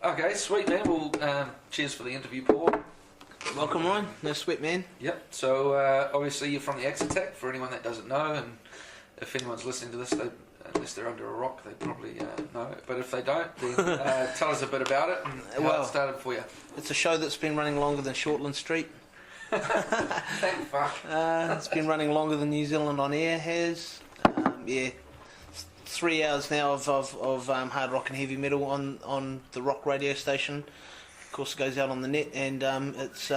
Okay, sweet man. Well, cheers for the interview, Paul. Welcome, Ryan. No sweat, man. Yep. So obviously you're from the Axe-Attack. For anyone that doesn't know, and if anyone's listening to this, unless they're under a rock, they probably know it. But if they don't, then tell us a bit about it and how it started for you. It's a show that's been running longer than Shortland Street. Thank fuck. It's been running longer than New Zealand On Air has. 3 hours now of hard rock and heavy metal on the rock radio station. Of course, it goes out on the net, and it's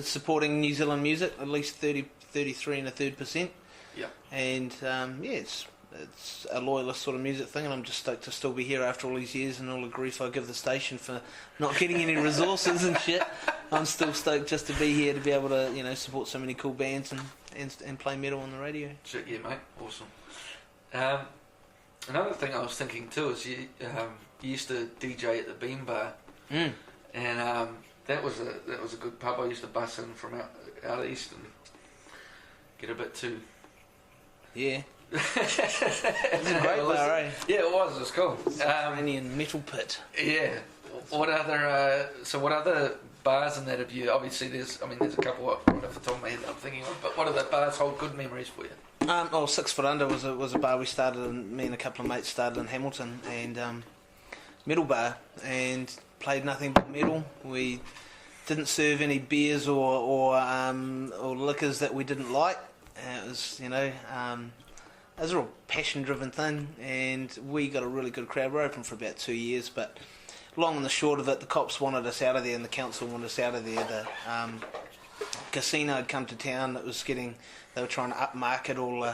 supporting New Zealand music, at least 33 1/3%. Yeah. And it's a loyalist sort of music thing, and I'm just stoked to still be here after all these years and all the grief I give the station for not getting any resources and shit. I'm still stoked just to be here, to be able to, support so many cool bands and play metal on the radio. Shit, yeah, mate. Awesome. Another thing I was thinking too is you used to DJ at the Bean Bar, and that was a good pub. I used to bus in from out east and get a bit too. Yeah. It was a great bar, eh? Yeah, it was. It was cool. Subterranean metal pit. Yeah. What other bars in that have you? Obviously, there's a couple right off the top of my head that I'm thinking of. But what other bars hold good memories for you? 6 Foot Under was a bar we started, and me and a couple of mates started in Hamilton, and metal bar, and played nothing but metal. We didn't serve any beers or liquors that we didn't like. It was it was a real passion-driven thing, and we got a really good crowd. We were open for about 2 years, but long and the short of it, the cops wanted us out of there, and the council wanted us out of there. The casino had come to town. They were trying to upmarket all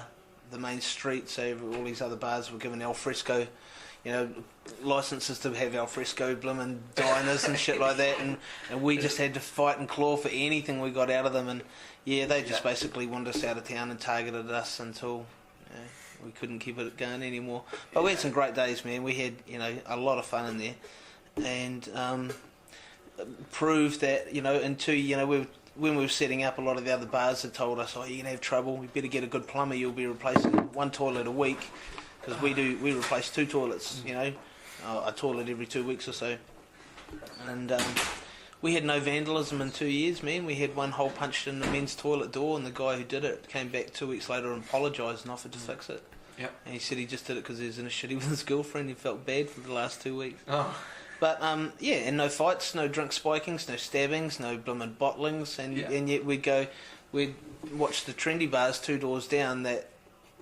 the main street, so all these other bars were given al fresco, licenses to have al fresco blimmin' diners and shit like that, and we just had to fight and claw for anything we got out of them, and they just basically wanted us out of town and targeted us until we couldn't keep it going anymore. But we had some great days, man. We had a lot of fun in there, and proved that when we were setting up, a lot of the other bars had told us, you're gonna have trouble, you better get a good plumber, you'll be replacing one toilet a week, because we replace 2 toilets, a toilet every 2 weeks or so. And we had no vandalism in 2 years, man. We had one hole punched in the men's toilet door, and the guy who did it came back 2 weeks later and apologised and offered to fix it. Yep. And he said he just did it because he was in a shitty with his girlfriend. He felt bad for the last 2 weeks. Oh. But and no fights, no drink spikings, no stabbings, no blooming bottlings, and yet we'd watch the trendy bars 2 doors down that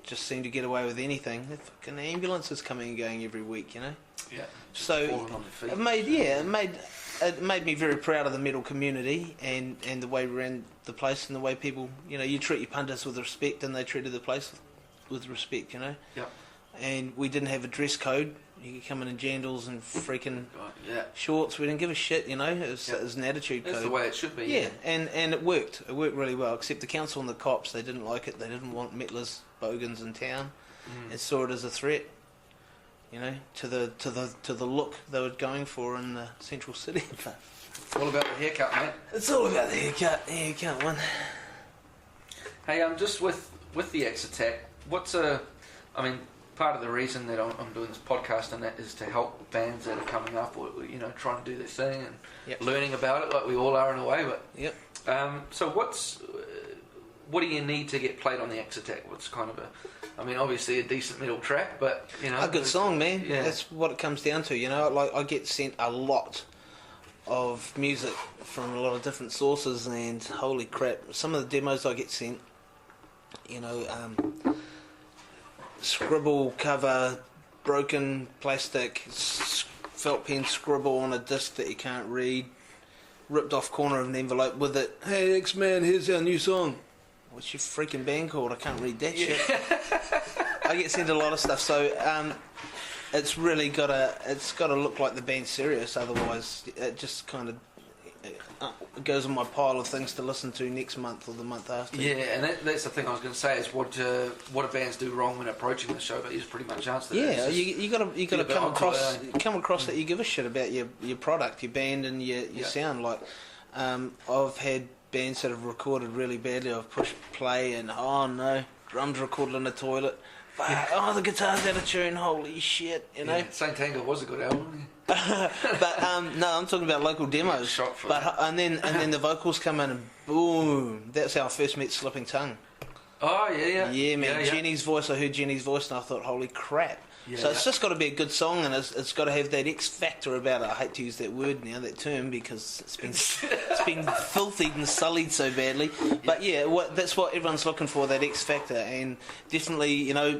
just seemed to get away with anything. The fucking ambulances coming and going every week, Yeah. So it made me very proud of the metal community and the way we ran the place, and the way people, you treat your punters with respect, and they treated the place with respect, Yeah. And we didn't have a dress code. You could come in jandals and freaking shorts. We didn't give a shit, It was an attitude code. That's the way it should be. Yeah, and it worked. It worked really well. Except the council and the cops, they didn't like it. They didn't want metlers, bogans in town, and saw it as a threat. To the look they were going for in the central city. All about the haircut, mate. It's all about the haircut. Yeah, you can't win. Hey, just with the Axe-Attack, part of the reason that I'm doing this podcast and that is to help bands that are coming up, or trying to do their thing and learning about it, like we all are in a way. But so what do you need to get played on the Axe-Attack? What's kind of obviously a decent metal track, but a good song, man. Yeah. That's what it comes down to. Like I get sent a lot of music from a lot of different sources, and holy crap, some of the demos I get sent, scribble cover, broken plastic, felt pen scribble on a disc that you can't read, ripped off corner of an envelope with it, "Hey X-Man, here's our new song." What's your freaking band called? I can't read that shit. I get sent a lot of stuff, so it's really gotta look like the band's serious, otherwise it just kind of goes on my pile of things to listen to next month or the month after. Yeah, and that's the thing I was going to say is what do bands do wrong when approaching the show? But he's pretty much answered that. Yeah, you got to come across that you give a shit about your product, your band, and your sound. Like I've had bands that have recorded really badly. I've pushed play and oh no, drums recorded in the toilet, Oh, the guitar's out of tune, holy shit, you know. Yeah, Saint Anger was a good album. But no, I'm talking about local demos. And then the vocals come in and boom, that's how I first met Slipping Tongue. Oh yeah. Yeah, man. Yeah. Jenny's voice. I heard Jenny's voice and I thought, holy crap. Yeah, so it's just got to be a good song, and it's got to have that X factor about it. I hate to use that word now, that term, because it's been filthied and sullied so badly. But yeah, that's what everyone's looking for, that X factor, and definitely, you know,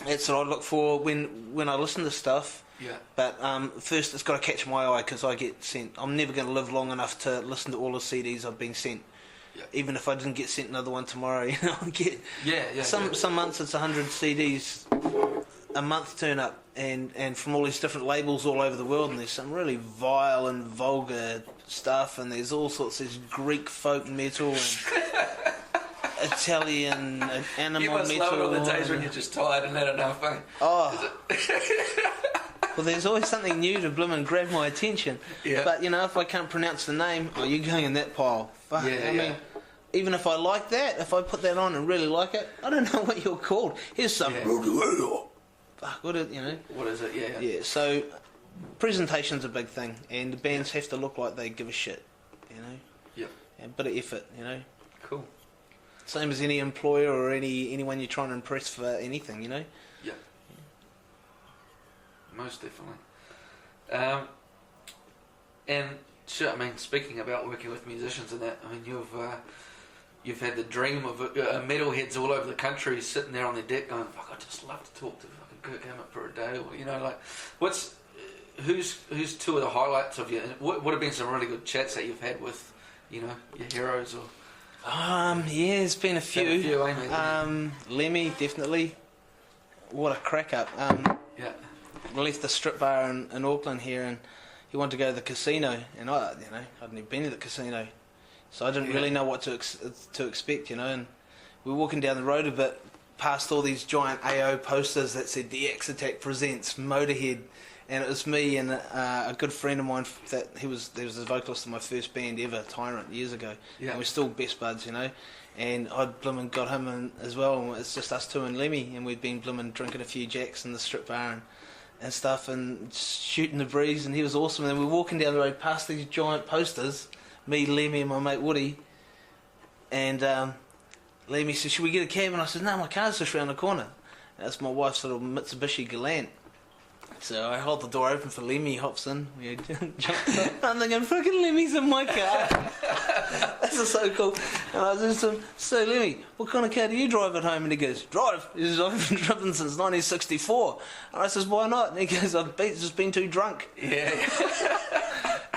that's what I look for when I listen to stuff. Yeah. But first, it's got to catch my eye, because I get sent. I'm never going to live long enough to listen to all the CDs I've been sent. Yeah. Even if I didn't get sent another one tomorrow, you know, I'll get some months it's 100 CDs a month turn up, and from all these different labels all over the world, and there's some really vile and vulgar stuff, and there's all sorts of Greek folk metal and Italian animal metal. You must love it on the days when you're just tired and had enough, eh? Oh. Well, there's always something new to bloom and grab my attention. Yeah. But, you know, if I can't pronounce the name, you're going in that pile. Fuck, I mean, even if I like that, if I put that on and really like it, I don't know what you're called. Here's some... Fuck, what is, you know? What is it? Yeah. Yeah, so presentation's a big thing, and the bands have to look like they give a shit, you know? Yep. And a bit of effort, you know? Cool. Same as any employer or anyone you're trying to impress for anything, you know? Yep. Most definitely. And sure, I mean, speaking about working with musicians and that, I mean, you've had the dream of metalheads all over the country sitting there on their deck going, fuck, I'd just love to talk to fucking Kirk Hammett for a day, or, you know, like, who's two of the highlights of you? What have been some really good chats that you've had with, you know, your heroes? Or yeah, there's been a few. Lemmy, definitely. What a crack up. Yeah. We left the strip bar in Auckland here, and he wanted to go to the casino, and I'd never been to the casino, so I didn't really know what to expect, you know. And we were walking down the road a bit, past all these giant AO posters that said "The X Attack presents Motorhead," and it was me and a good friend of mine that he was the vocalist of my first band ever, Tyrant, years ago. Yeah. And we're still best buds, you know. And I'd blimmin' got him in as well, and it's just us two and Lemmy, and we'd been blimmin' drinking a few jacks in the strip bar and stuff, and shooting the breeze, and he was awesome. And then we're walking down the road past these giant posters, me, Lemmy, and my mate Woody, and Lemmy said, should we get a cab? And I said, no, my car's just round the corner. That's my wife's little Mitsubishi Galant. So I hold the door open for Lemmy, he hops in, we jump up. I'm thinking, fucking Lemmy's in my car. This is so cool. And I was just so Lemmy, what kind of car do you drive at home? And he goes, drive? He says, I've been driving since 1964. And I says, why not? And he goes, I've just been too drunk. Yeah.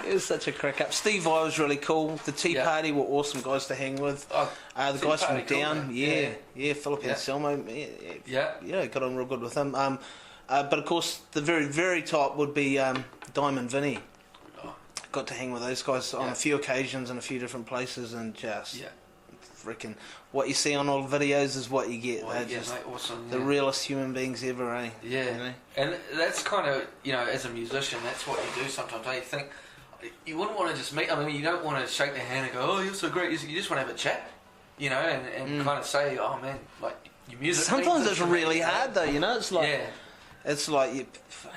It was such a crack up. Steve I was really cool. The Tea Party were awesome guys to hang with. The guys from Down, Philip and Selmo, got on real good with them. But of course, the very, very top would be Diamond Vinny. Got to hang with those guys on a few occasions in a few different places, and just freaking what you see on all the videos is what you get. They're just awesome, the realest human beings ever, eh? Yeah. You know? And that's kind of, you know, as a musician, that's what you do sometimes. You think you wouldn't want to just meet. I mean, you don't want to shake their hand and go, "Oh, you're so great." You just want to have a chat, you know, and kind of say, "Oh man, like your music." Sometimes it's really hard, though. You know, it's like it's like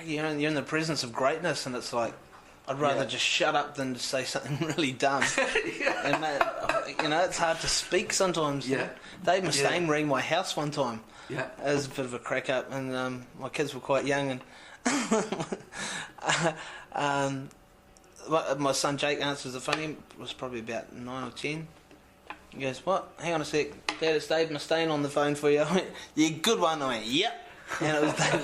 you're in the presence of greatness, and it's like I'd rather just shut up than to say something really dumb. And you know, it's hard to speak sometimes. Yeah. Dave Mustaine rang my house one time. Yeah. It was a bit of a crack up, and my kids were quite young, and my son Jake answers the phone. He was probably about 9 or 10. He goes, "What? Hang on a sec, Dad, it's Dave Mustaine on the phone for you." I went, "Yeah, good one." I went, "Yep." And it was Dave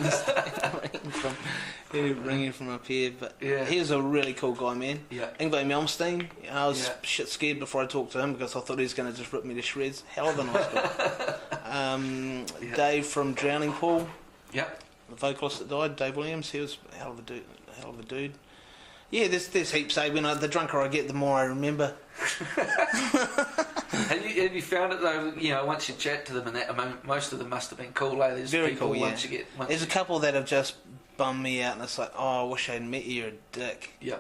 Mustaine ringing from up here. But he was a really cool guy, man. Yeah. Ingvar Malmsteen, I was shit scared before I talked to him because I thought he was going to just rip me to shreds. Hell of a nice guy. Dave from Drowning Pool. Yep. The vocalist that died, Dave Williams, he was a hell of a dude. Yeah, there's heaps. When the drunker I get, the more I remember. Have you found it though? You know, once you chat to them, and that, I mean, most of them must have been cool. There's very people cool. Once there's a couple that have just bummed me out, and it's like, oh, I wish I'd met you. You're a dick. Yeah.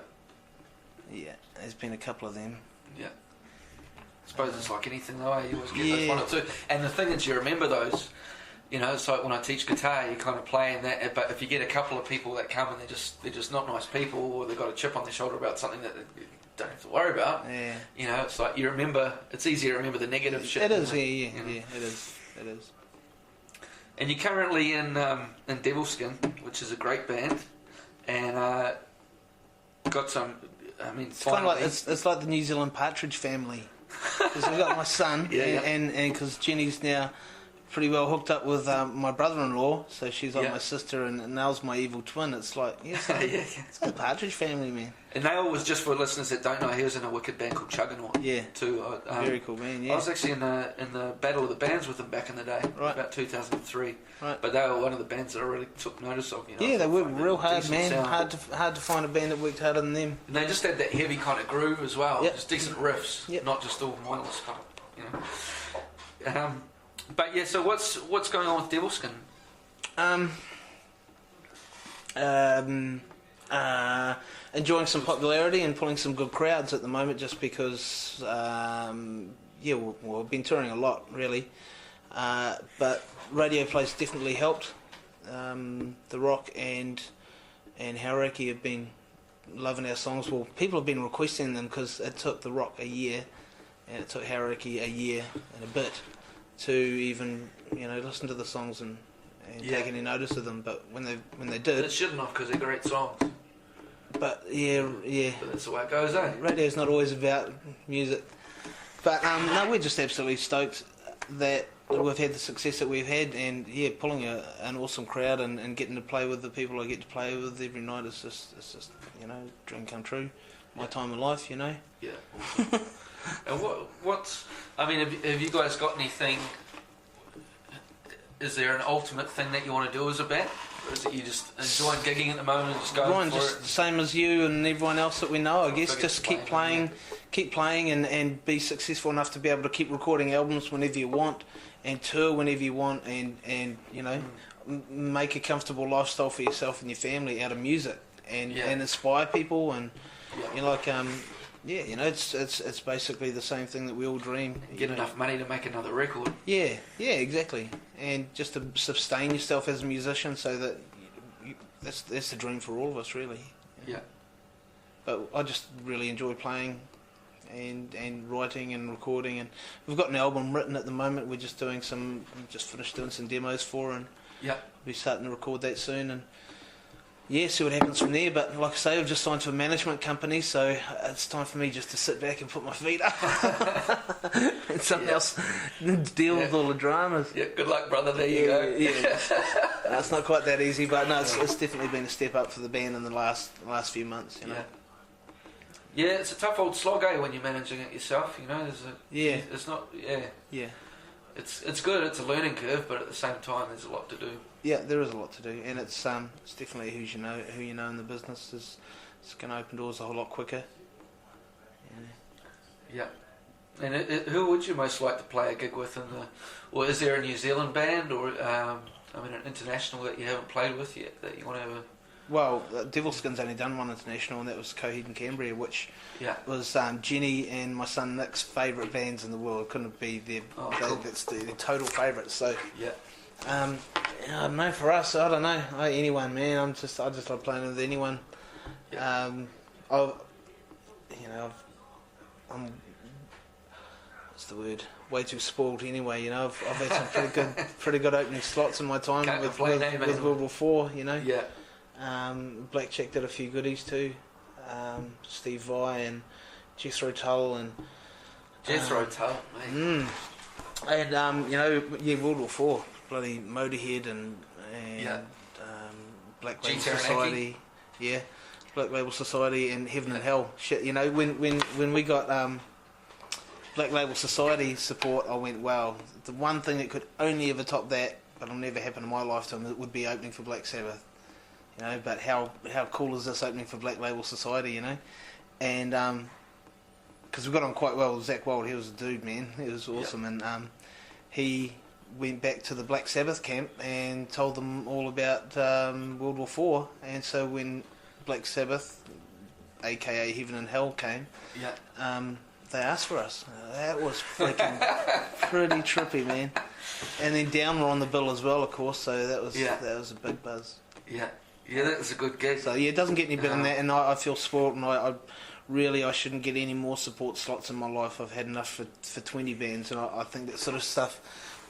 Yeah, there's been a couple of them. Yeah. I suppose it's like anything though. You always get those one or two, and the thing is, you remember those. You know, it's like when I teach guitar, you kind of play in that. But if you get a couple of people that come and they're just not nice people, or they've got a chip on their shoulder about something that they don't have to worry about. Yeah. You know, it's like you remember. It's easier to remember the negative shit. It is. Yeah, It is. It is. And you're currently in Devilskin, which is a great band, and got some. I mean, it's kind of like it's like the New Zealand Partridge Family. Because we've got my son, and because Jenny's now pretty well hooked up with my brother-in-law, so she's like my sister, and Nell's my evil twin. It's like, it's the Partridge Family, man. And Nell was, just for listeners that don't know, he was in a wicked band called Chugganaut. Yeah, too. Very cool band. Yeah, I was actually in the Battle of the Bands with them back in the day, about 2003. Right. But they were one of the bands that I really took notice of. You know, yeah, they worked real hard, man. Sound. Hard to find a band that worked harder than them. And they just had that heavy kind of groove as well. Yep. Just decent riffs, not just all mindless stuff. You know. But yeah, so what's going on with Devilskin? Enjoying some popularity and pulling some good crowds at the moment, just because we've been touring a lot, really, but radio play's definitely helped. The Rock and Hauraki have been loving our songs. Well, people have been requesting them because it took The Rock a year and it took Hauraki a year and a bit to even listen to the songs and take any notice of them. But when they did, it shouldn't have, because they're great songs. But yeah. But that's the way it goes, eh? Radio's not always about music. But no, we're just absolutely stoked that we've had the success that we've had, and pulling an awesome crowd and getting to play with the people I get to play with every night is just dream come true. My time of life, Yeah. And have you guys got anything? Is there an ultimate thing that you want to do as a band? Or is it you just enjoying gigging at the moment and just going for it? Same as you and everyone else that we know, I guess. Just keep playing and be successful enough to be able to keep recording albums whenever you want and tour whenever you want and make a comfortable lifestyle for yourself and your family out of music and inspire people and it's basically the same thing that we all dream. Get enough money to make another record. Yeah, exactly. And just to sustain yourself as a musician, so that that's the dream for all of us, really. Yeah. But I just really enjoy playing and writing and recording, and we've got an album written at the moment. We're just finished doing some demos for, and we'll be starting to record that soon, and see what happens from there. But like I say, I've just signed to a management company, so it's time for me just to sit back and put my feet up and something else deal with all the dramas. Yeah, good luck, brother. There you go. No, it's not quite that easy, but no, it's definitely been a step up for the band in the last few months. Yeah, it's a tough old slog, when you're managing it yourself. It's not. Yeah. It's good. It's a learning curve, but at the same time, there's a lot to do. Yeah, there is a lot to do, and it's definitely who you know in the business is going to open doors a whole lot quicker. Yeah. And who would you most like to play a gig with or is there a New Zealand band or an international that you haven't played with yet that you want to have a... Well, Devilskin's only done one international, and that was Coheed and Cambria, which was Jenny and my son Nick's favourite bands in the world. Couldn't be their that's their total favourites. So I don't know, for us, I don't know. Anyone, man. I just love playing with anyone. Yeah. I'm what's the word? Way too spoiled anyway. I've had some pretty good opening slots in my time with World War 4. Yeah. Blackjack did a few goodies too. Steve Vai and Jethro Tull and Jethro Tull, mate. And World War 4, bloody Motorhead and Black Label Society, Black Label Society and Heaven and Hell. Shit, when we got Black Label Society support, I went, wow. The one thing that could only ever top that, but it'll never happen in my lifetime, it would be opening for Black Sabbath. But how cool is this opening for Black Label Society, And because we got on quite well with Zach Wild, he was a dude, man. He was awesome, and he went back to the Black Sabbath camp and told them all about World War 4. And so when Black Sabbath, aka Heaven and Hell, came, they asked for us. That was freaking pretty trippy, man. And then Down were on the bill as well, of course. So that was a big buzz. Yeah, that was a good gig. So yeah, it doesn't get any better than that. And I feel spoiled, and I shouldn't get any more support slots in my life. I've had enough for 20 bands, and I think that sort of stuff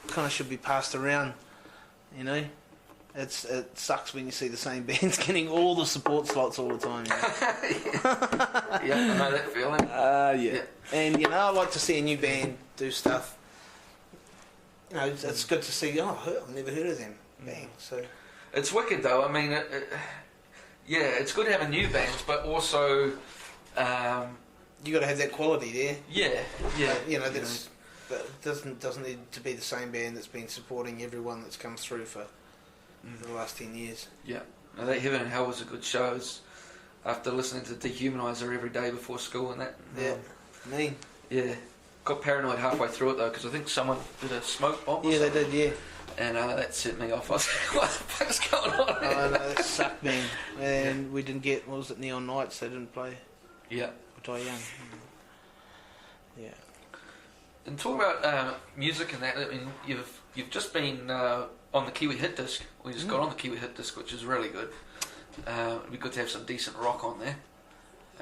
kind of should be passed around. You know. It sucks when you see the same bands getting all the support slots all the time. You know? Yeah, I know that feeling. Yeah. And I like to see a new band do stuff. It's good to see. I've never heard of them. Bang. So it's wicked though. I mean, it's good having new bands, but also you got to have that quality there. Yeah. But it doesn't need to be the same band that's been supporting everyone that's come through for the last 10 years. Yeah. Now, that Heaven and Hell was a good show. After listening to Dehumanizer every day before school and that. Yeah. Mean. Yeah. Got paranoid halfway through it though, because I think someone did a smoke bomb. Yeah, they did. Yeah. And that set me off. I was like, what the fuck's going on here? Oh, no, that sucked, man. And we didn't get, what was it, Neon Nights? They didn't play. Yeah. With Die Young. Yeah. And talking about music and that, I mean, you've just been on the Kiwi Hit Disc. We just got on the Kiwi Hit Disc, which is really good. It'd be good to have some decent rock on there.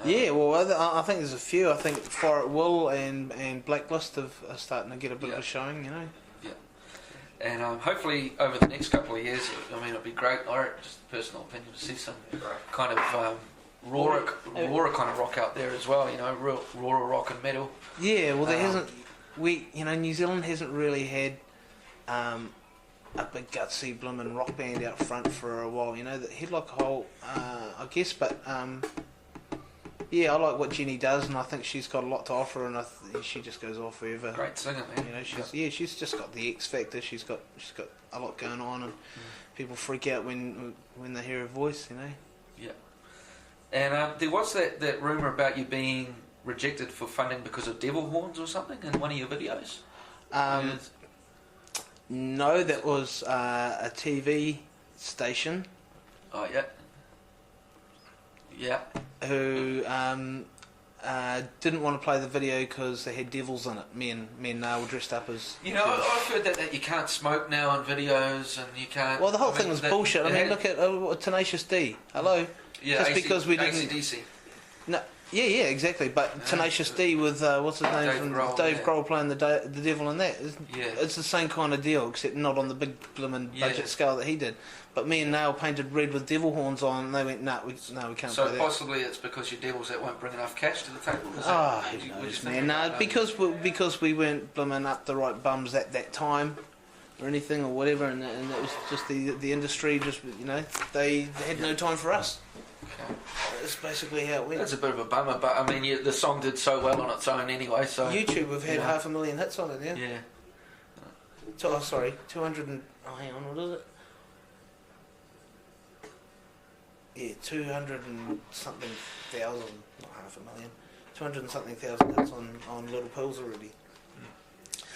Yeah, well, I think there's a few. I think For It Will and Blacklist are starting to get a bit of a showing, Yeah. And hopefully over the next couple of years, I mean, it'd be great, just personal opinion, to see some kind of raw kind of rock out there as well, real raw rock and metal. Yeah, well, there hasn't... New Zealand hasn't really had a big gutsy blooming rock band out front for a while. That had like a whole, I guess, but I like what Jenny does, and I think she's got a lot to offer, and she just goes off forever. Great singer, man. She's just got the X factor. She's got a lot going on, and people freak out when they hear her voice. Yeah. And there was that rumor about you being rejected for funding because of devil horns or something in one of your videos. No, that was a TV station. Oh yeah. Yeah. Who didn't want to play the video because they had devils in it. Me and were dressed up as. I've heard that you can't smoke now in videos and you can't. Well, the whole thing was bullshit. I mean, look at Tenacious D. Hello. Yeah. Just because we didn't. AC/DC. No. Yeah, exactly. But Tenacious D with what's his name Dave Grohl playing the devil in that. It's the same kind of deal, except not on the big blooming budget scale that he did. But me and Nail painted red with devil horns on, and they went, we can't play that. So possibly it's because your devils that won't bring enough cash to the table. Who knows, man? No, because we weren't blooming up the right bums at that time, or anything or whatever, and it was just the industry. Just they had no time for us. Okay. That's basically how it went. That's a bit of a bummer, but I mean, the song did so well on its own anyway. So YouTube have had 500,000 hits on it, yeah. Yeah. 200 and hang on, what is it? Yeah, 200 and something thousand, not 500,000. 200 and something thousand hits on Little Pills already.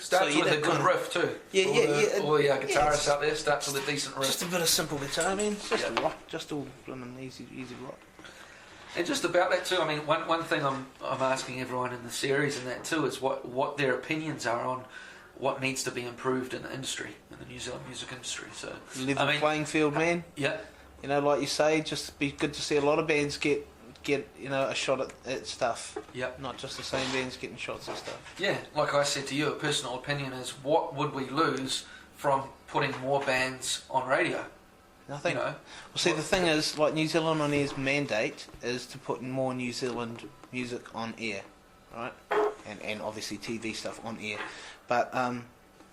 Starts with a good riff too. All the guitarists out there starts with a decent riff. Just a bit of simple guitar, man. Just rock, just all blooming easy rock. And just about that too. I mean, one thing I'm asking everyone in the series and that too is what their opinions are on what needs to be improved in the industry, in the New Zealand music industry. So level playing field, man. Yeah. Like you say, just be good to see a lot of bands get a shot at stuff. Yeah. Not just the same bands getting shots at stuff. Yeah, like I said to you, a personal opinion is what would we lose from putting more bands on radio? Nothing. Well, see, the thing is, like New Zealand On Air's mandate is to put more New Zealand music on air, right? And obviously TV stuff on air, but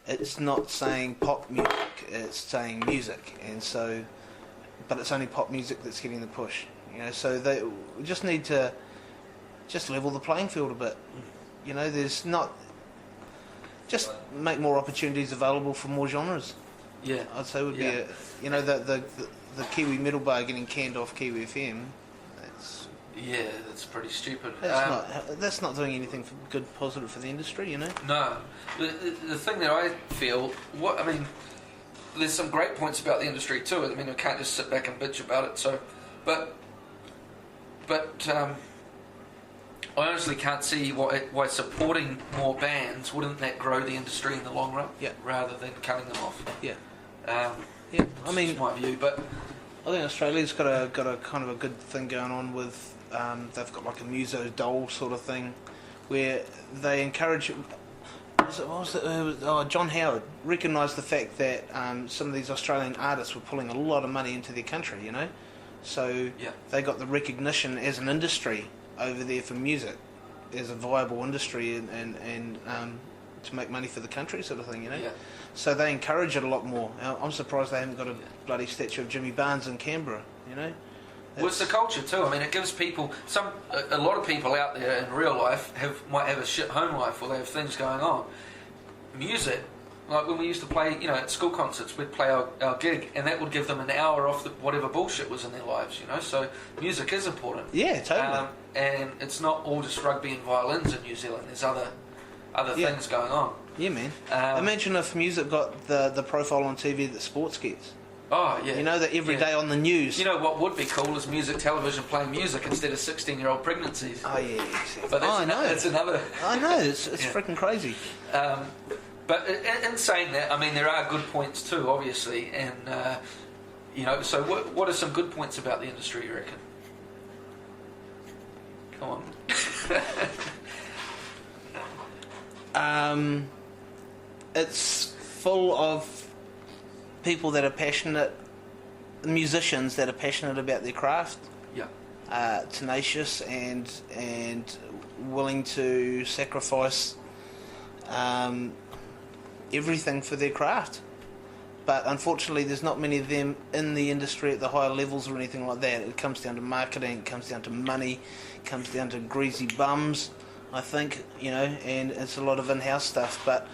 it's not saying pop music; it's saying music, and so, but it's only pop music that's getting the push. So we just need to just level the playing field a bit. There's not just make more opportunities available for more genres. Yeah, I'd say would be the Kiwi metal bar getting canned off Kiwi FM. That's pretty stupid. That's not doing anything good, positive for the industry. No, the thing that I feel, there's some great points about the industry too. I mean, we can't just sit back and bitch about it. So, but I honestly can't see why supporting more bands wouldn't that grow the industry in the long run, rather than cutting them off. Yeah. I mean, it's my view, but I think Australia's got a kind of a good thing going on with. They've got like a muso dole sort of thing, where they encourage. John Howard recognised the fact that some of these Australian artists were pulling a lot of money into their country, you know, so they got the recognition as an industry over there for music, as a viable industry and to make money for the country sort of thing, you know. Yeah. So they encourage it a lot more. I'm surprised they haven't got a bloody statue of Jimmy Barnes in Canberra, you know. Well, it's the culture too. I mean, it gives people a lot of people out there in real life might have a shit home life, or they have things going on. Music, like when we used to play, you know, at school concerts, we'd play our gig, and that would give them an hour off whatever bullshit was in their lives, you know. So music is important. Yeah, totally. And it's not all just rugby and violins in New Zealand. There's other things going on. Yeah, man. Imagine if music got the profile on TV that sports gets. Oh, yeah. You know, that every day on the news. You know what would be cool is music television playing music instead of 16-year-old pregnancies. Oh, yeah, exactly. But I know. It's another... I know, it's freaking crazy. But in saying that, I mean, there are good points too, obviously. And, you know, so what are some good points about the industry, you reckon? Come on. It's full of people that are passionate, musicians that are passionate about their craft, tenacious and willing to sacrifice everything for their craft. But unfortunately, there's not many of them in the industry at the higher levels or anything like that. It comes down to marketing, it comes down to money, it comes down to greasy bums, I think, you know, and it's a lot of in-house stuff. But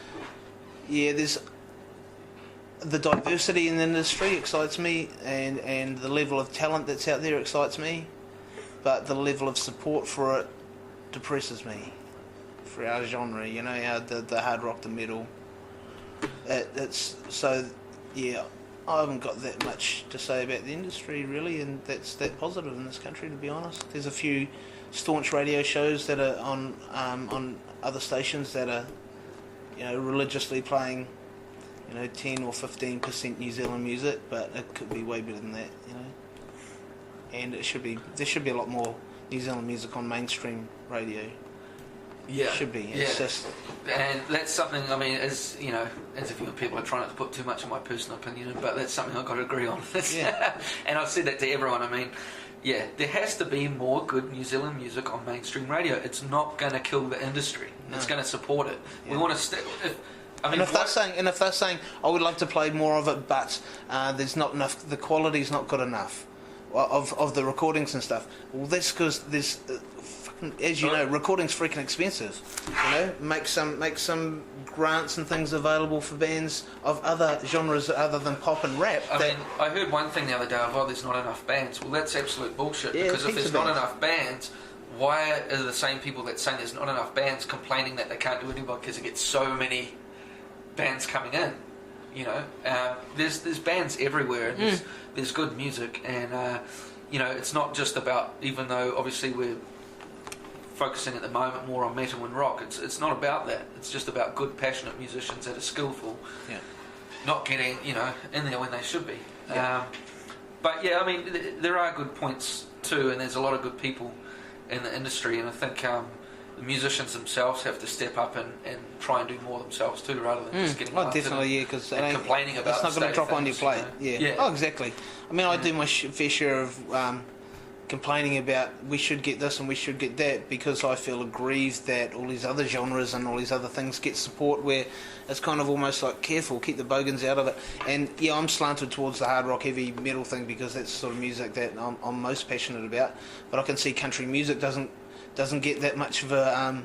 yeah, there's the diversity in the industry excites me, and the level of talent that's out there excites me, but the level of support for it depresses me, for our genre, you know, the hard rock, the metal. It's so, yeah, I haven't got that much to say about the industry really, and that's that positive in this country, to be honest. There's a few staunch radio shows that are on other stations that are, you know, religiously playing, you know, 10 or 15% New Zealand music, but it could be way better than that, you know. And there should be a lot more New Zealand music on mainstream radio. Yeah, it should be. It's just, and that's something. I mean, as you know, as a few people are trying not to put too much of my personal opinion in, but that's something I've got to agree on. And I've said that to everyone. I mean, yeah, there has to be more good New Zealand music on mainstream radio. It's not going to kill the industry. No. It's going to support it. Yeah. We want to if they're saying, I would like to play more of it, but there's not enough. The quality's not good enough of the recordings and stuff. Well, that's because there's, as you know, recording's freaking expensive. You know, make some grants and things available for bands of other genres other than pop and rap. I mean, I heard one thing the other day of, there's not enough bands. Well, that's absolute bullshit. Because if there's not enough bands, why are the same people that saying there's not enough bands complaining that they can't do anything because it gets so many bands coming in? You know, there's bands everywhere, and there's good music, and you know, it's not just about, even though obviously we're focusing at the moment more on metal and rock, it's not about that. It's just about good, passionate musicians that are skillful, not getting, you know, in there when they should be. But yeah, I mean, there are good points too, and there's a lot of good people in the industry, and I think the musicians themselves have to step up and try and do more themselves too, rather than just getting because complaining about it's not going to drop on your plate. You know? Oh, exactly. I mean, I do my fair share of complaining about we should get this and we should get that, because I feel aggrieved that all these other genres and all these other things get support, where it's kind of almost like, careful, keep the bogans out of it. And yeah, I'm slanted towards the hard rock, heavy metal thing because that's the sort of music that I'm most passionate about. But I can see country music doesn't get that much of a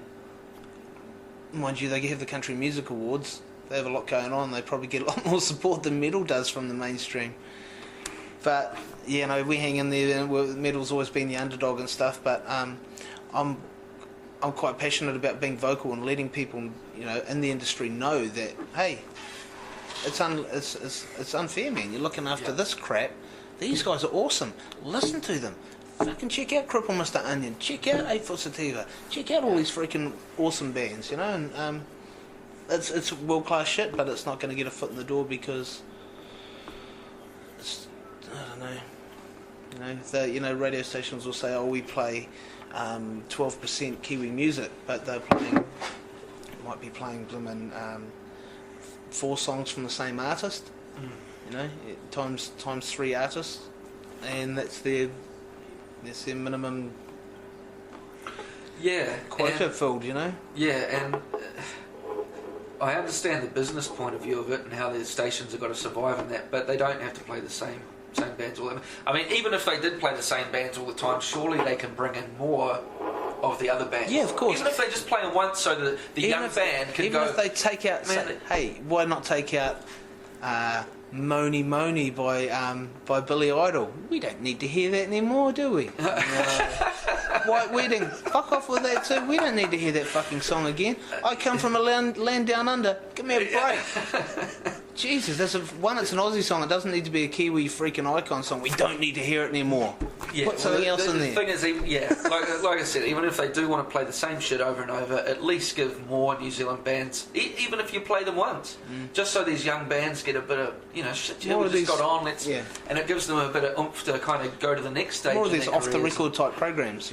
mind you, they have the Country Music Awards, they have a lot going on, they probably get a lot more support than metal does from the mainstream. But yeah, no, we hang in there, and metal's always been the underdog and stuff, but I'm quite passionate about being vocal and letting people, you know, in the industry know that, hey, it's unfair, man, you're looking after this crap, these guys are awesome, listen to them, fucking check out Cripple Mr. Onion, check out 8 Foot Sativa, check out all these freaking awesome bands, you know, and it's world class shit, but it's not going to get a foot in the door because it's, I don't know, radio stations will say, oh, we play 12% Kiwi music, but might be playing blooming 4 songs from the same artist, times 3 artists, and that's their minimum quota filled, Yeah, and I understand the business point of view of it and how the stations have got to survive in that, but they don't have to play the same bands all the time. I mean, even if they did play the same bands all the time, surely they can bring in more of the other bands. Yeah, of course. Even if they just play them once so that the young band can go... Even if they take out... hey, why not take out Moni Moni by Billy Idol? We don't need to hear that anymore, do we? White Wedding, fuck off with that too. We don't need to hear that fucking song again. I come from a land down under. Give me a break. Jesus, it's an Aussie song. It doesn't need to be a Kiwi freaking icon song. We don't need to hear it anymore. Put something else in there. The thing is, like I said, even if they do want to play the same shit over and over, at least give more New Zealand bands, even if you play them once, just so these young bands get a bit of, shit, we just got on, and it gives them a bit of oomph to kind of go to the next stage. More of these off-the-record type programs,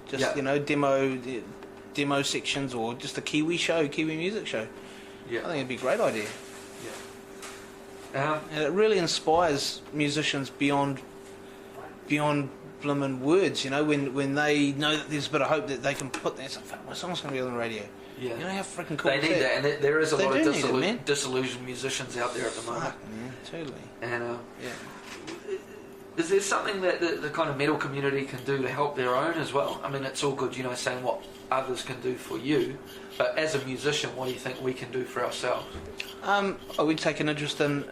just, demo sections, or just a Kiwi music show. Yeah. I think it'd be a great idea. And it really inspires musicians beyond blooming words, when they know that there's a bit of hope that they can put that, fuck, my song's going to be on the radio. Yeah. How freaking cool they is need that? And there is a lot of disillusioned musicians out there at the moment. Fuck, man, totally. And is there something that the kind of metal community can do to help their own as well? I mean, it's all good, saying what others can do for you, but as a musician, what do you think we can do for ourselves? We take an interest in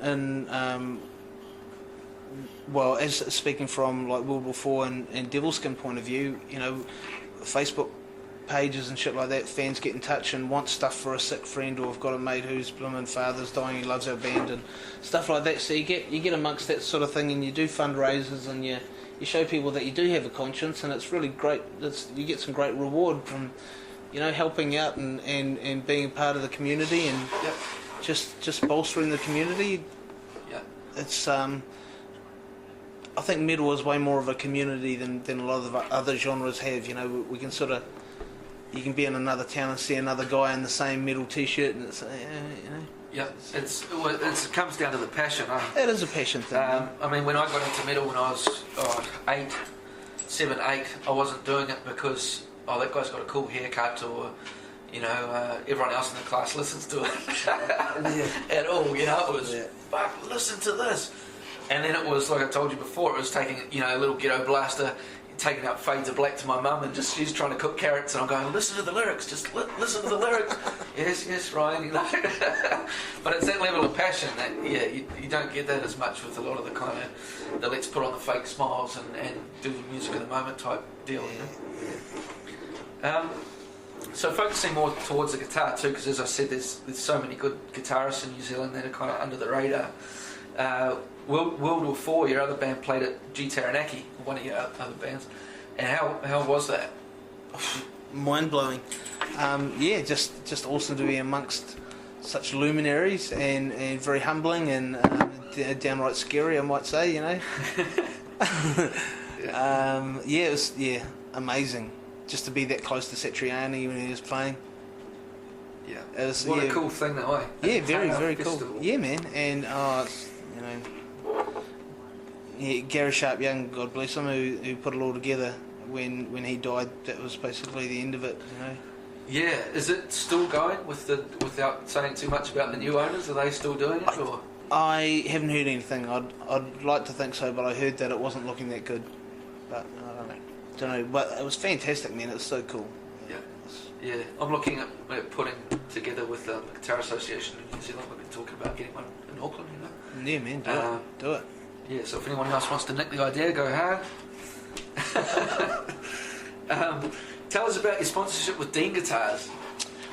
as speaking from like World War IV and Devilskin point of view, Facebook pages and shit like that, fans get in touch and want stuff for a sick friend, or have got a mate whose blooming father's dying, he loves our band and stuff like that. So you get amongst that sort of thing, and you do fundraisers, and you show people that you do have a conscience, and it's really great. You get some great reward from helping out and being part of the community, and just bolstering the community. It's I think metal is way more of a community than a lot of the other genres have. We can you can be in another town and see another guy in the same metal t-shirt, and it's it comes down to the passion. It is a passion thing. I mean, when I got into metal when I was 7, 8, I wasn't doing it because that guy's got a cool haircut, or everyone else in the class listens to it at all. It was fuck, listen to this. And then it was, like I told you before, it was taking a little ghetto blaster, taking up Fades of Black to my mum, and just she's trying to cook carrots, and I'm going, listen to the lyrics, just listen to the lyrics. yes, Ryan, But it's that level of passion that, you don't get that as much with a lot of the kind of, the let's put on the fake smiles and do the music of the moment type deal. So focusing more towards the guitar too, because as I said, there's so many good guitarists in New Zealand that are kind of under the radar. World War IV, your other band played at G Taranaki, one of your other bands, and how was that? Mind blowing. Just awesome to be amongst such luminaries, and very humbling, and downright scary, I might say. It was amazing just to be that close to Satriani when he was playing. Yeah, it was, what a cool thing that way. Yeah, very, very cool. Yeah, man, and Gary Sharp Young, God bless him, who put it all together. When he died, that was basically the end of it. Yeah, is it still going without saying too much about the new owners? Are they still doing it? I haven't heard anything. I'd like to think so, but I heard that it wasn't looking that good. But I don't know. But it was fantastic, man. It was so cool. Yeah, I'm looking at putting together with the Guitar Association in New Zealand. We've been talking about getting one in Auckland, Yeah, man, do it. Yeah, so if anyone else wants to nick the idea, go hard. Tell us about your sponsorship with Dean Guitars.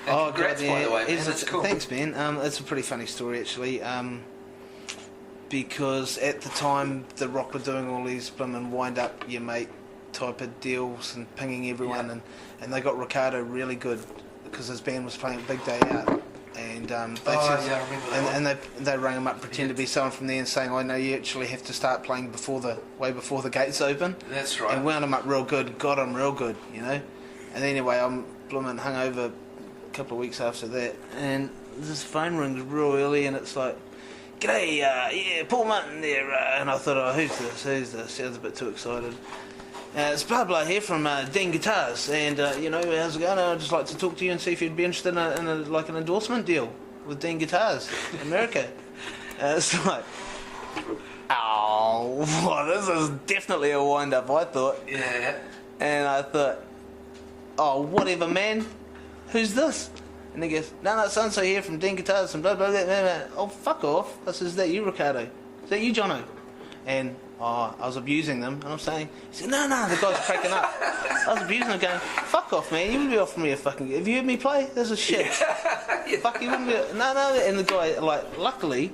And congrats, by the way, man. That's cool. Thanks, man. It's a pretty funny story, actually. Because at the time, The Rock were doing all these blooming wind-up your mate type of deals and pinging everyone, and they got Ricardo really good because his band was playing a big day out, and they rang him up, pretend to be someone from there, and saying, "I know you actually have to start playing way before the gates open." That's right. And wound him up real good, got him real good, you know. And anyway, I'm blooming hungover a couple of weeks after that, and this phone rings real early, and it's like, "G'day, yeah, Paul Martin there," and I thought, "Oh, who's this? Sounds a bit too excited." It's blah blah here from Dean Guitars, and you know, how's it going? I'd just like to talk to you and see if you'd be interested in an endorsement deal with Dean Guitars in America. It's like, oh, well, this is definitely a wind up, I thought. Yeah. And I thought, oh, whatever, man. Who's this? And he goes, no, so here from Dean Guitars and blah blah blah blah. Oh, fuck off! I said, "Is that you, Ricardo? Is that you, Jono?" And I was abusing them, and I'm saying, he said, no, the guy's cracking up. I was abusing them, going, "Fuck off, man, you wouldn't be offering me a fucking... Have you heard me play? This is shit." Yeah. Fuck, you wouldn't be... No, and the guy, like, luckily,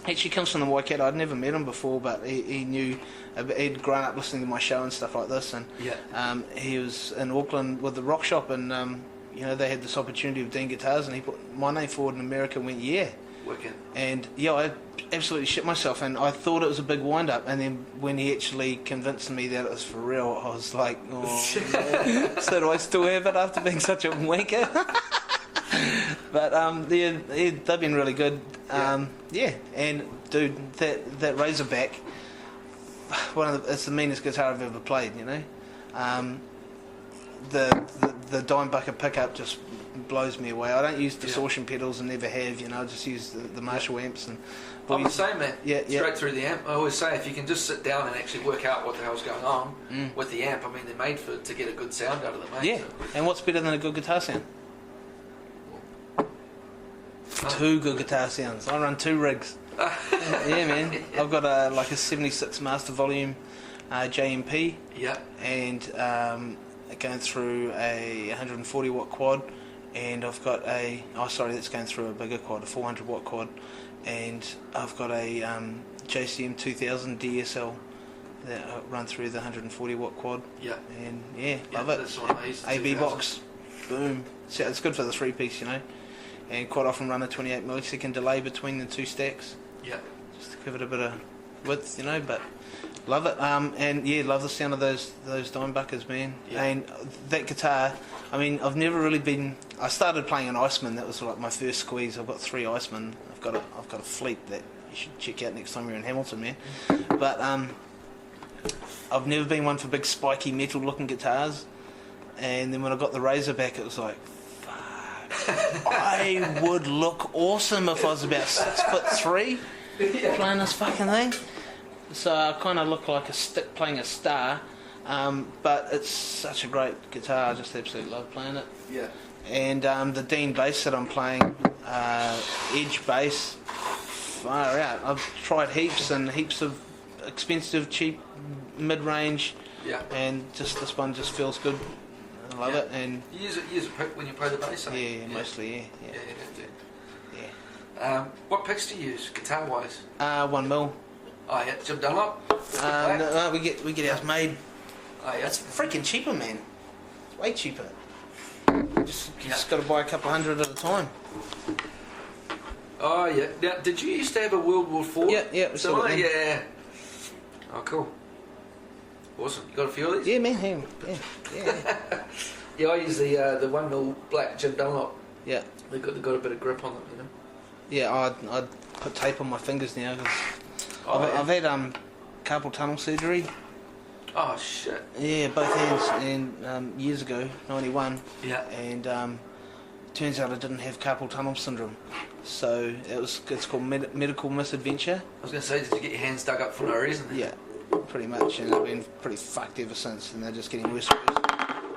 actually comes from the Waikato. I'd never met him before, but he knew... He'd grown up listening to my show and stuff like this, and he was in Auckland with the rock shop, and, you know, they had this opportunity with Dean Guitars, and he put my name forward in America and went, yeah. Wicked. And yeah, I absolutely shit myself, and I thought it was a big wind-up, and then when he actually convinced me that it was for real, I was like, oh, yeah. So do I still have it after being such a wanker? But they've been really good. Yeah, and dude, that Razorback, it's the meanest guitar I've ever played, you know. The dime bucket pickup just blows me away. I don't use distortion pedals and never have, you know. I just use the Marshall amps and. I'm the same, man. Straight through the amp. I always say, if you can just sit down and actually work out what the hell's going on with the amp, I mean, they're made to get a good sound out of them, mate. Yeah. So. And what's better than a good guitar sound? Two good guitar sounds. I run 2 rigs. Yeah, man. I've got a 76 Master Volume JMP. Yeah. And going through a 140 watt quad, and I've got that's going through a bigger quad, a 400 watt quad, and I've got a JCM 2000 DSL that I run through the 140 watt quad. Yeah. And love it. That's one I used, AB box, boom. So it's good for the 3-piece, you know, and quite often run a 28 millisecond delay between the 2 stacks. Yeah. Just to give it a bit of width, you know, but. Love it, and love the sound of those dime buckers, man. Yeah. And that guitar, I mean, I've never really been. I started playing an Iceman. That was like my first squeeze. I've got 3 Iceman. I've got a fleet that you should check out next time you're in Hamilton, man. But I've never been one for big spiky metal looking guitars. And then when I got the Razorback, it was like, fuck, I would look awesome if I was about 6'3" playing this fucking thing. So I kind of look like a stick playing a star, but it's such a great guitar. I just absolutely love playing it. Yeah. And the Dean bass that I'm playing, Edge bass, far out. I've tried heaps of expensive, cheap, mid-range. Yeah. And just this one just feels good. I love it. And you use a pick when you play the bass. Yeah, mostly. Yeah. Yeah, you do. Yeah. What picks do you use, guitar wise? 1 mil. Oh yeah, Jim Dunlop? No, we get ours made. Oh yeah. It's freaking cheaper, man. It's way cheaper. Just got to buy a couple hundred at a time. Oh yeah. Now, did you used to have a World War IV? Yeah. So yeah. Oh cool. Awesome. You got a few of these? Yeah, man. Yeah. Yeah, I use the 1 mil black Jim Dunlop. Yeah. They got a bit of grip on them, you know. Yeah, I'd put tape on my fingers now because I've had carpal tunnel surgery. Oh shit. Yeah, both hands, and years ago, 91. Yeah. And turns out I didn't have carpal tunnel syndrome, so it's called medical misadventure. I was going to say, did you get your hands dug up for no reason? Yeah, pretty much, and I've been pretty fucked ever since, and they're just getting worse and worse.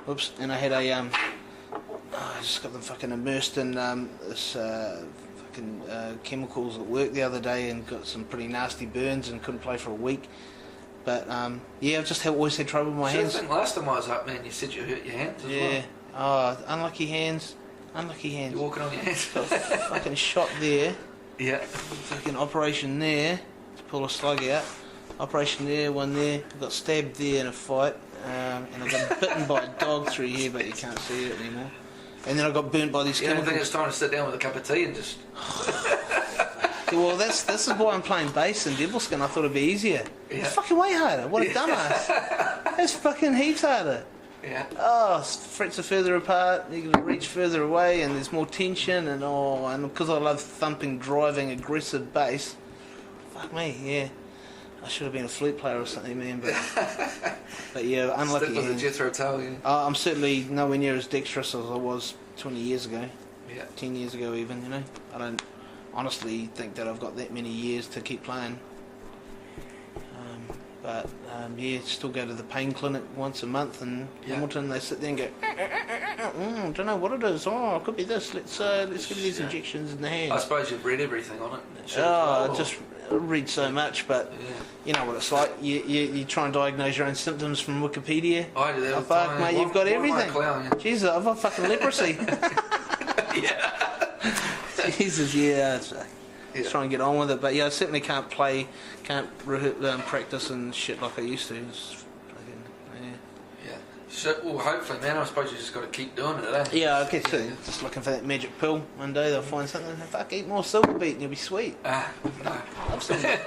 Oops, and I had I just got them fucking immersed in this chemicals at work the other day and got some pretty nasty burns and couldn't play for a week. But I've just always had trouble with my hands. I think last time I was up, man, you said you hurt your hands as well. Oh, unlucky hands. You're walking on your hands. Got a fucking shot there. Yeah. Fucking operation there to pull a slug out. Operation there, one there. Got stabbed there in a fight. and I got bitten by a dog through here, but you can't see it anymore. And then I got burnt by these chemicals. chemicals. I think it's time to sit down with a cup of tea and just... Well, this is why I'm playing bass in Devilskin. I thought it'd be easier. Yeah. It's fucking way harder. What a dumbass. It's fucking heaps harder. Yeah. Oh, frets are further apart, you can reach further away, and there's more tension, and because I love thumping, driving, aggressive bass, fuck me, yeah. I should have been a flute player or something, man, but yeah, unlucky. Stick with the Jethro Tull, yeah. I'm certainly nowhere near as dexterous as I was 20 years ago. Yeah. 10 years ago even, you know. I don't honestly think that I've got that many years to keep playing. But yeah, still go to the pain clinic once a month in Hamilton. They sit there and go, don't know what it is. Oh, it could be this. Let's give you these injections in the hand. I suppose you've read everything on it. I just read so much, but you know what it's like. You try and diagnose your own symptoms from Wikipedia. I do that. Oh, fuck, mate, you've got everything. Jesus, I've got fucking leprosy. Yeah. Jesus, yeah. Try and get on with it, but yeah, I certainly can't practice and shit like I used to. Yeah. So, well, hopefully, man, I suppose you just got to keep doing it, eh? Yeah, I guess so. Just looking for that magic pill. One day they'll find something. Fuck, eat more silver beet and you'll be sweet. No. Love silver.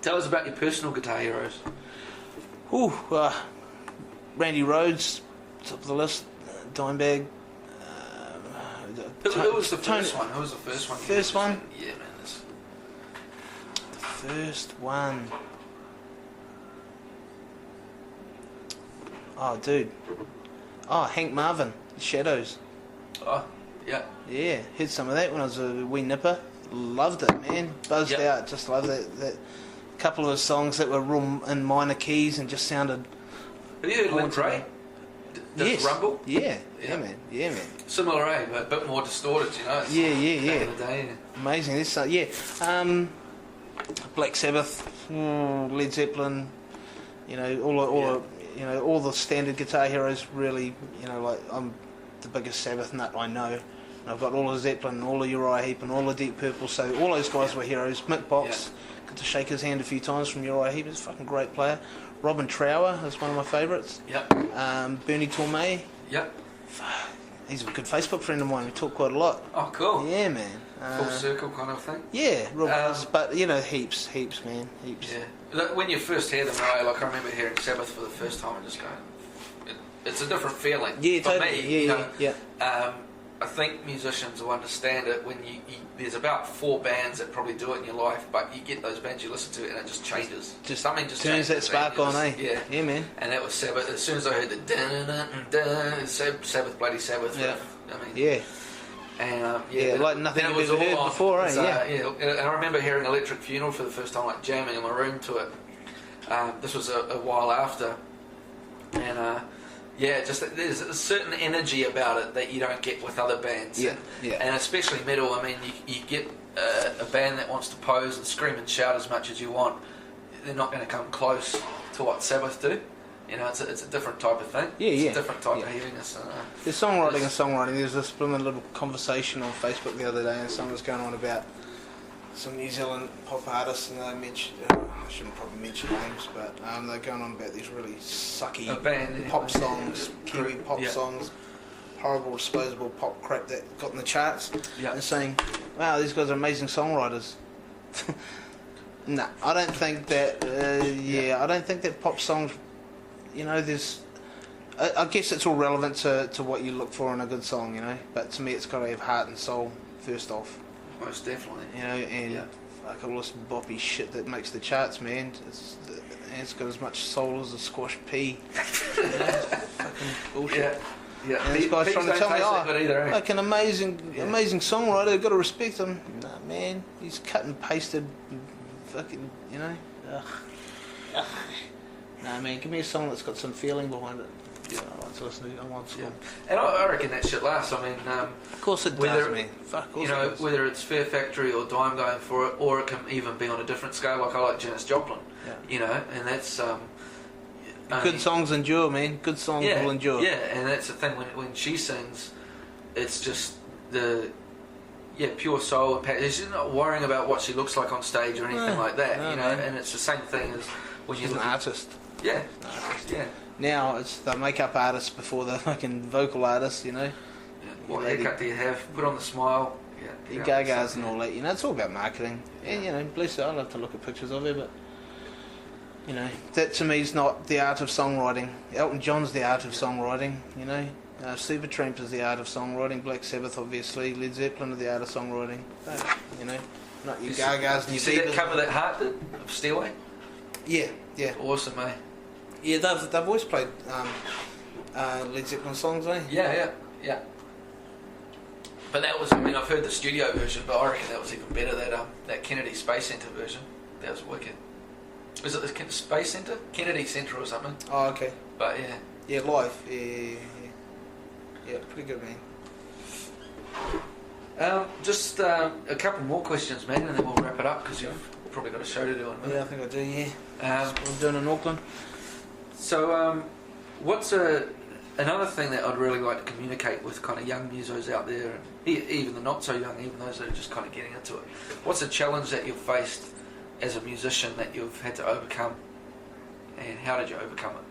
Tell us about your personal guitar heroes. Ooh, Randy Rhoads, top of the list. Dimebag. Who was the first one? Who was the first one? First one? Yeah, man. The first one. Oh, dude. Oh, Hank Marvin, Shadows. Oh, yeah. Yeah, heard some of that when I was a wee nipper. Loved it, man. Buzzed out. Just loved that couple of songs that were real in minor keys and just sounded... Have you heard Lynn Ray? Does Rumble? Yeah, man. Similar, eh? But a bit more distorted, you know? Yeah. Back in the day, Amazing. This, Black Sabbath, Led Zeppelin, you know, all the standard guitar heroes. Really, you know, like I'm the biggest Sabbath nut I know. And I've got all of Zeppelin, all of Uriah Heep, and all of Deep Purple. So all those guys were heroes. Mick Box, got to shake his hand a few times from Uriah Heep. He's a fucking great player. Robin Trower is one of my favourites. Yep. Bernie Tormé. Yep. He's a good Facebook friend of mine. We talk quite a lot. Oh, cool. Yeah, man. Full circle kind of thing. Yeah, but you know, heaps, man, heaps. Yeah. Look, when you first hear them, right? Like I remember hearing Sabbath for the first time and just going, it's a different feeling. Yeah, for totally. me. Yeah. I think musicians will understand it when you there's about 4 bands that probably do it in your life, but you get those bands you listen to and it just changes. Something just turns that spark on, eh? Yeah, man. And that was Sabbath. As soon as I heard the dun Sabbath, bloody Sabbath. Yeah. I mean, yeah. And like nothing you've ever heard before, eh? Yeah. And I remember hearing Electric Funeral for the first time, like jamming in my room to it. This was a while after, and just there's a certain energy about it that you don't get with other bands. Yeah. And especially metal. I mean, you get a band that wants to pose and scream and shout as much as you want. They're not going to come close to what Sabbath do. You know, it's a different type of thing. It's a different type of heaviness. There's songwriting. There's this blooming little conversation on Facebook the other day, and someone was going on about some New Zealand pop artists, and they mentioned, I shouldn't probably mention names, but they're going on about these really sucky pop songs, Kiwi pop songs, horrible disposable pop crap that got in the charts, and saying, wow, these guys are amazing songwriters. No, I don't think that, I don't think that pop songs, you know, there's, I guess it's all relevant to what you look for in a good song, you know, but to me it's got to have heart and soul first off. Most definitely. You know, and like all this boppy shit that makes the charts, man. It's got as much soul as a squash pea. You know, fucking bullshit. Yeah. And these guys trying to tell me, like an amazing songwriter, I've got to respect him. Nah, man, he's cut and pasted, fucking, you know. Ugh. Nah, man, give me a song that's got some feeling behind it. Yeah, I like to listen to it. I'm on school. And I reckon that shit lasts. I mean, of course it does, man. Fuck, you know, whether it's Fear Factory or Dime going for it, or it can even be on a different scale. Like I like Janis Joplin. You know, and that's good songs endure, man. Good songs will endure. Yeah, and that's the thing when she sings, it's just the pure soul and passion. She's not worrying about what she looks like on stage or anything like that. You know, and it's the same thing as He's an artist. Yeah. An artist. Yeah. Now it's the makeup artist before the fucking vocal artist, you know. Yeah. What haircut do you have? Put on the smile. Yeah. Your gagas and all that, you know. It's all about marketing. Yeah. And you know, bless her, I love to look at pictures of her, but you know, that to me is not the art of songwriting. Elton John's the art of songwriting, you know. Supertramp is the art of songwriting. Black Sabbath, obviously. Led Zeppelin are the art of songwriting. But, you know, not your gagas and your You see that cover that Heart did of Stairway? Yeah. Awesome, eh? Yeah, they've always played Led Zeppelin songs, eh? Yeah. But that was, I mean, I've heard the studio version, but I reckon that was even better, that Kennedy Space Centre version. That was wicked. Was it the Space Centre? Kennedy Centre or something. Oh, okay. But yeah. Yeah, live. Yeah, pretty good, man. Just a couple more questions, man, and then we'll wrap it up because you've probably got a show to do in a minute. Yeah, I think I do, yeah. I'm doing in Auckland. So, what's another thing that I'd really like to communicate with kind of young musos out there, and even the not so young, even those that are just kind of getting into it? What's a challenge that you've faced as a musician that you've had to overcome, and how did you overcome it?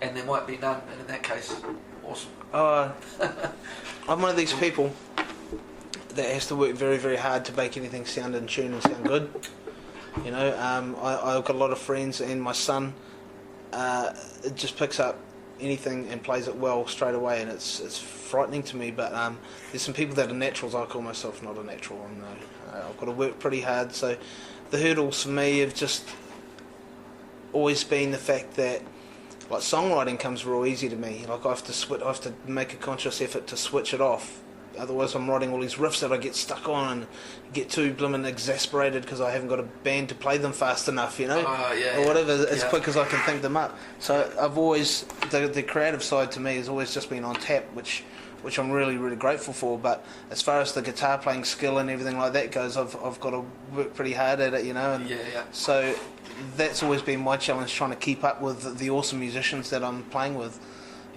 And there might be none, and in that case, awesome. I'm one of these people that has to work very, very hard to make anything sound in tune and sound good. You know, I've got a lot of friends, and my son just picks up anything and plays it well straight away, and it's frightening to me. But there's some people that are naturals. I call myself not a natural, and I've got to work pretty hard. So the hurdles for me have just always been the fact that, like, songwriting comes real easy to me. Like, I have to make a conscious effort to switch it off. Otherwise, I'm writing all these riffs that I get stuck on and get too blimmin' exasperated because I haven't got a band to play them fast enough, you know, or whatever, as quick as I can think them up. So I've always the creative side to me has always just been on tap, which I'm really, really grateful for. But as far as the guitar playing skill and everything like that goes, I've got to work pretty hard at it, you know. And so that's always been my challenge, trying to keep up with the awesome musicians that I'm playing with.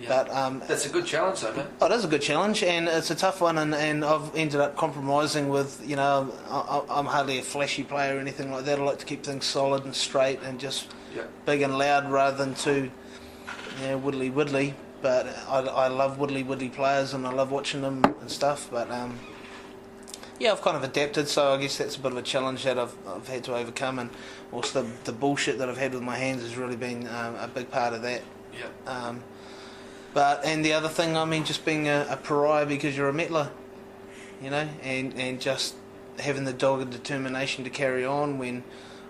Yeah. But that's a good challenge, though, man. Oh, it is a good challenge, and it's a tough one, and I've ended up compromising with, you know, I'm hardly a flashy player or anything like that. I like to keep things solid and straight and just big and loud rather than too, you know, widdly. But I love widdly players, and I love watching them and stuff. But yeah, I've kind of adapted, so I guess that's a bit of a challenge that I've had to overcome, and also the bullshit that I've had with my hands has really been a big part of that. Yeah. And the other thing, I mean, just being a pariah because you're a metaler, you know, and just having the dogged determination to carry on when,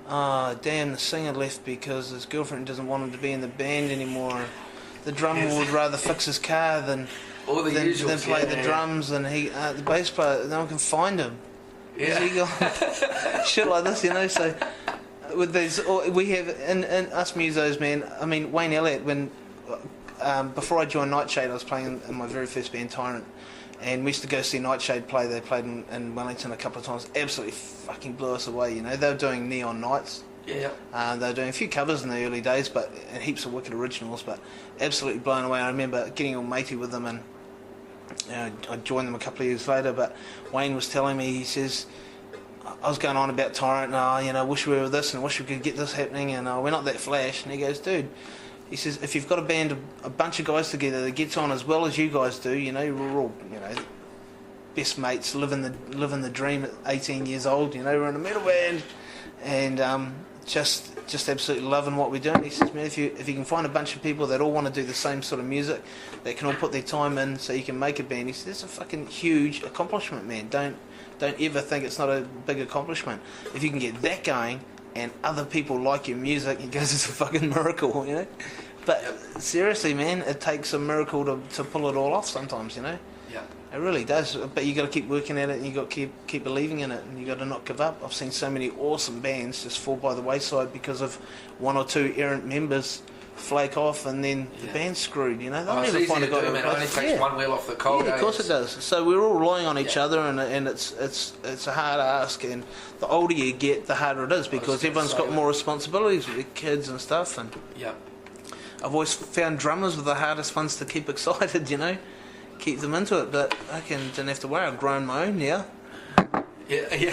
damn, the singer left because his girlfriend doesn't want him to be in the band anymore. The drummer would rather fix his car than play the drums, and the bass player, no one can find him. Shit like this, you know. So with these, we have in us musos, man. I mean, Wayne Elliott, when before I joined Nightshade, I was playing in my very first band, Tyrant, and we used to go see Nightshade play. They played in Wellington a couple of times. Absolutely fucking blew us away, you know. They were doing Neon Nights. Yeah. They were doing a few covers in the early days, and heaps of wicked originals, but absolutely blown away. I remember getting all matey with them, and I joined them a couple of years later. But Wayne was telling me, he says, I was going on about Tyrant, and you know, wish we were this, and wish we could get this happening, and we're not that flash. And he goes, dude, he says, if you've got a band, a bunch of guys together that gets on as well as you guys do, you know, we're all, you know, best mates, living the dream at 18 years old, you know, we're in a metal band, and just absolutely loving what we're doing. He says, man, if you can find a bunch of people that all want to do the same sort of music, that can all put their time in so you can make a band, he says, that's a fucking huge accomplishment, man. Don't ever think it's not a big accomplishment. If you can get that going and other people like your music, he goes, it's a fucking miracle, you know. But seriously, man, it takes a miracle to pull it all off sometimes, you know. Yeah. It really does. But you got to keep working at it, and you got to keep believing in it, and you got to not give up. I've seen so many awesome bands just fall by the wayside because of one or two errant members flake off, and then the band's screwed, you know. They'll never find a guy to replace. It only takes one wheel off the coal. Yeah, of course it does. So we're all relying on each other, and it's a hard ask, and the older you get, the harder it is, because everyone's got more responsibilities with their kids and stuff. And I've always found drummers were the hardest ones to keep excited, you know, keep them into it. But I didn't have to worry. I've grown my own now. Yeah, yeah.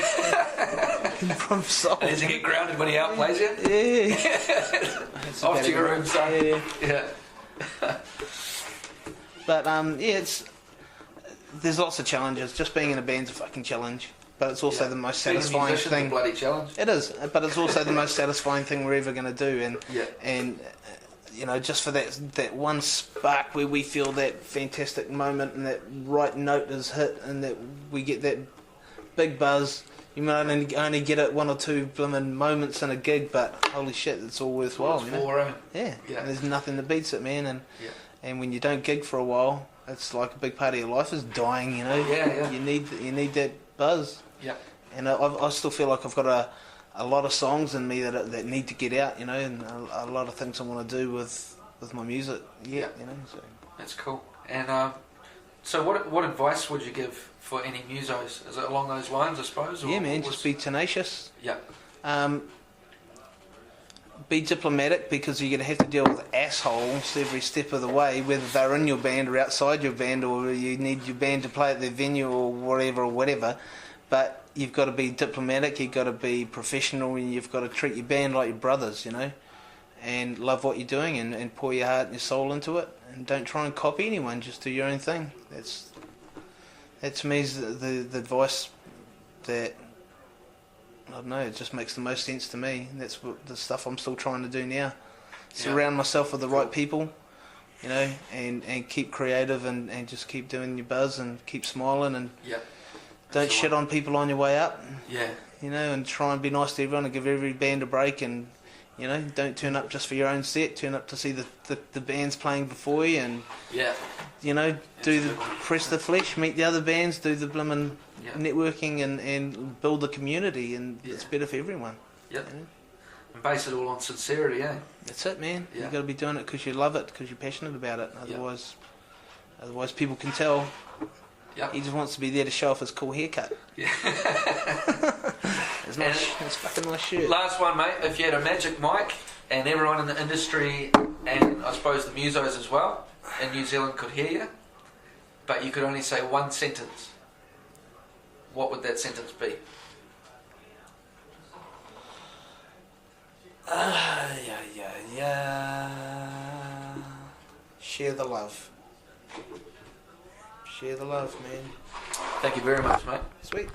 From soul. And does he get grounded when he outplays you? Yeah. Off to your room, son. Yeah. But there's lots of challenges. Just being in a band's a fucking challenge. But it's also the most satisfying thing. A bloody challenge. It is, but it's also the most satisfying thing we're ever going to do. And you know, just for that one spark where we feel that fantastic moment and that right note is hit and that we get that big buzz. You might only get it one or two blooming moments in a gig, but holy shit, it's all worthwhile. You know? Yeah. And there's nothing that beats it, man. And when you don't gig for a while, it's like a big part of your life is dying. You know. Yeah. You need that buzz. Yeah. And I still feel like I've got a lot of songs in me that need to get out. You know, and a lot of things I want to do with my music. Yeah. You know. So. That's cool. And so what advice would you give for any musos? Is it along those lines, I suppose? Or man, just be tenacious. Yeah. Be diplomatic, because you're going to have to deal with assholes every step of the way, whether they're in your band or outside your band, or you need your band to play at their venue or whatever. But you've got to be diplomatic, you've got to be professional, and you've got to treat your band like your brothers, you know, and love what you're doing and pour your heart and your soul into it. And don't try and copy anyone, just do your own thing. That to me is the advice that, I don't know, it just makes the most sense to me. And that's the stuff I'm still trying to do now. Surround myself with the right people, you know, and keep creative and just keep doing your buzz and keep smiling and don't shit on people on your way up. Yeah. You know, and try and be nice to everyone and give every band a break, and you know, don't turn up just for your own set. Turn up to see the bands playing before you, and you know, press the flesh, meet the other bands, do the blimmin' networking and build the community, and it's better for everyone. Yep. You know? And base it all on sincerity, eh? That's it, man. You've got to be doing it because you love it, because you're passionate about it. Otherwise people can tell. Yep. He just wants to be there to show off his cool haircut. Yeah. It's fucking nice shirt. Last one, mate. If you had a magic mic and everyone in the industry, and I suppose the musos as well, in New Zealand could hear you, but you could only say one sentence, what would that sentence be? Share the love. Share the love, man. Thank you very much, mate. Sweet.